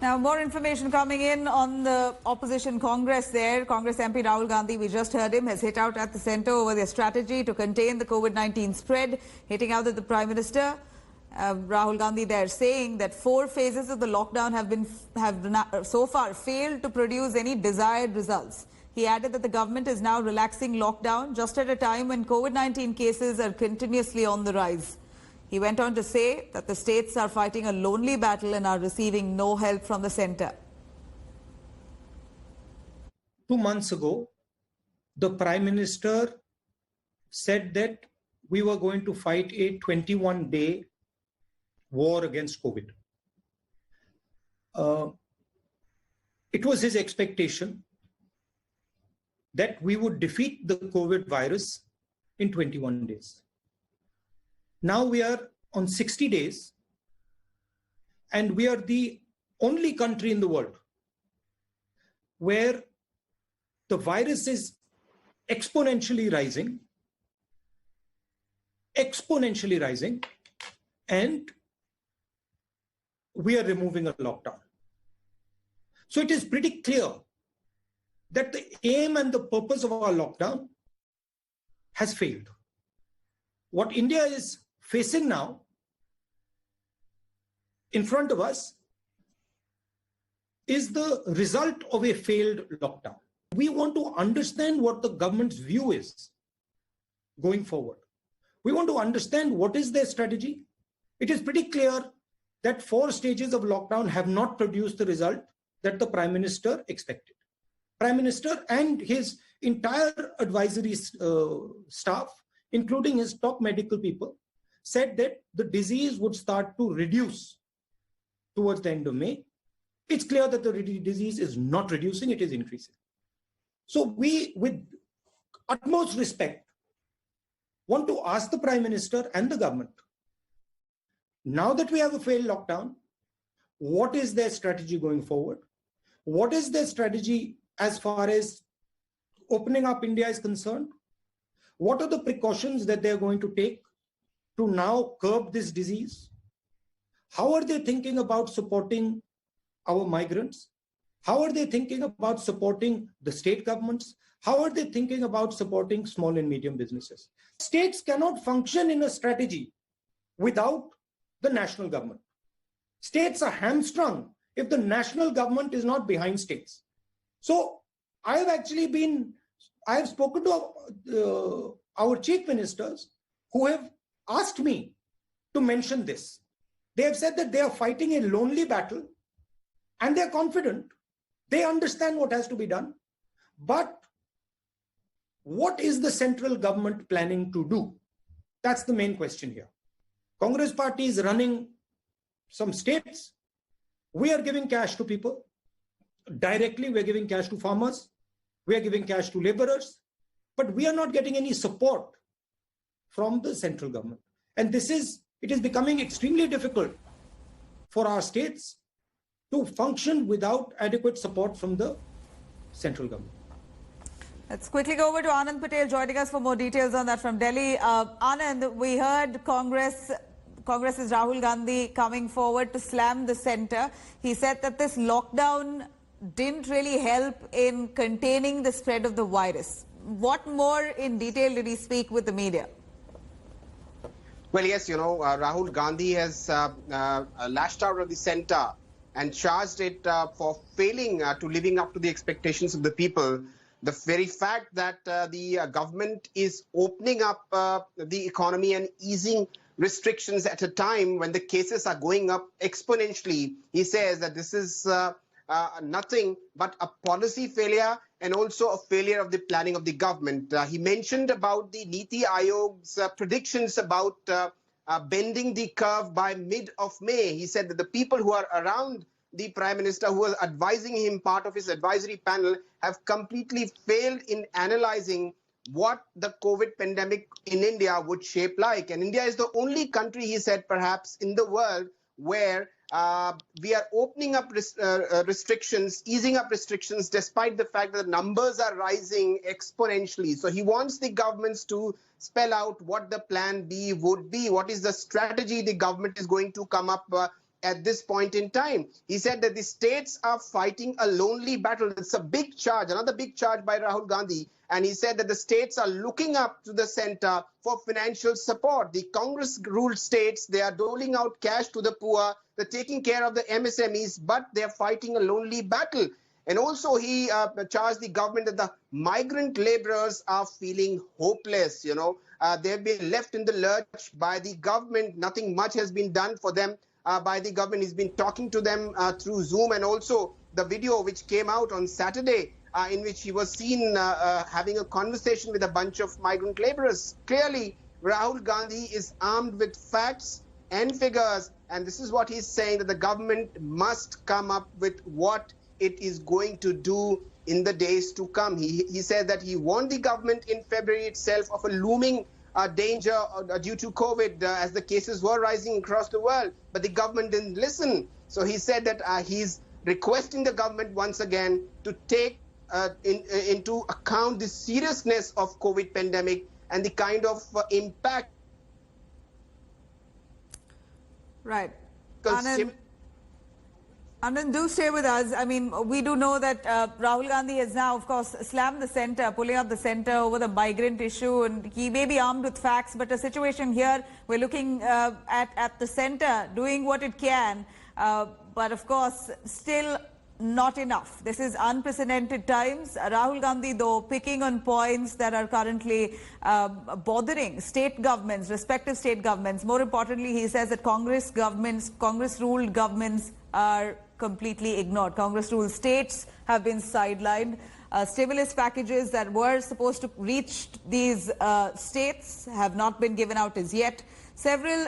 Now, more information coming in on the opposition Congress there. Congress MP Rahul Gandhi, we just heard him, has hit out at the centre over their strategy to contain the COVID-19 spread, hitting out at the Prime Minister. Rahul Gandhi there saying that 4 phases of the lockdown have so far failed to produce any desired results. He added that the government is now relaxing lockdown just at a time when COVID-19 cases are continuously on the rise. He went on to say that the states are fighting a lonely battle and are receiving no help from the centre. 2 months ago, the Prime Minister said that we were going to fight a 21-day war against COVID. It was his expectation that we would defeat the COVID virus in 21 days. Now we are on 60 days, and we are the only country in the world where the virus is exponentially rising, and we are removing a lockdown. So it is pretty clear that the aim and the purpose of our lockdown has failed. What India is facing now in front of us is the result of a failed lockdown. We want to understand what the government's view is going forward. We want to understand what is their strategy. It is pretty clear that 4 stages of lockdown have not produced the result that the Prime Minister expected. Prime Minister and his entire advisory staff, including his top medical people, said that the disease would start to reduce towards the end of May. It's clear that the disease is not reducing, it is increasing. So we, with utmost respect, want to ask the Prime Minister and the government, now that we have a failed lockdown, what is their strategy going forward? What is their strategy as far as opening up India is concerned? What are the precautions that they're going to take to now curb this disease? How are they thinking about supporting our migrants? How are they thinking about supporting the state governments? How are they thinking about supporting small and medium businesses? States cannot function in a strategy without the national government. States are hamstrung if the national government is not behind states. So I have spoken to our chief ministers who have asked me to mention this. They have said that they are fighting a lonely battle and they are confident. They understand what has to be done. But what is the central government planning to do? That's the main question here. Congress party is running some states. We are giving cash to people. Directly, we are giving cash to farmers. We are giving cash to laborers. But we are not getting any support from the central government. And it is becoming extremely difficult for our states to function without adequate support from the central government. Let's quickly go over to Anand Patel joining us for more details on that from Delhi. Anand, we heard Congress's Rahul Gandhi coming forward to slam the centre. He said that this lockdown didn't really help in containing the spread of the virus. What more in detail did he speak with the media? Well, yes, Rahul Gandhi has lashed out of the centre and charged it for failing to living up to the expectations of the people. The very fact that the government is opening up the economy and easing restrictions at a time when the cases are going up exponentially, he says that this is nothing but a policy failure and also a failure of the planning of the government. He mentioned about the Niti Aayog's predictions about bending the curve by mid of May. He said that the people who are around the Prime Minister, who was advising him, part of his advisory panel, have completely failed in analyzing what the COVID pandemic in India would shape like. And India is the only country, he said, perhaps in the world where we are opening up restrictions, easing up restrictions, despite the fact that the numbers are rising exponentially. So he wants the governments to spell out what the plan B would be. What is the strategy the government is going to come up at this point in time. He said that the states are fighting a lonely battle. It's a big charge, another big charge by Rahul Gandhi. And he said that the states are looking up to the center for financial support. The Congress-ruled states, they are doling out cash to the poor, they're taking care of the MSMEs, but they're fighting a lonely battle. And also he charged the government that the migrant laborers are feeling hopeless. They've been left in the lurch by the government. Nothing much has been done for them by the government. He's been talking to them through Zoom, and also the video which came out on Saturday in which he was seen having a conversation with a bunch of migrant laborers. Clearly, Rahul Gandhi is armed with facts and figures, and this is what he's saying, that the government must come up with what it is going to do in the days to come. He said that he warned the government in February itself of a looming danger due to COVID as the cases were rising across the world, but the government didn't listen. So he said that he's requesting the government once again to take into account the seriousness of COVID pandemic and the kind of impact. Right. Anand, do stay with us. I mean, we do know that Rahul Gandhi has now, of course, slammed the center, pulling up the center over the migrant issue, and he may be armed with facts, but the situation here, we're looking at the center doing what it can, but of course, still not enough. This is unprecedented times. Rahul Gandhi, though, picking on points that are currently bothering state governments, respective state governments. More importantly, he says that Congress-ruled governments are completely ignored. Congress-ruled states have been sidelined. Stimulus packages that were supposed to reach these states have not been given out as yet. Several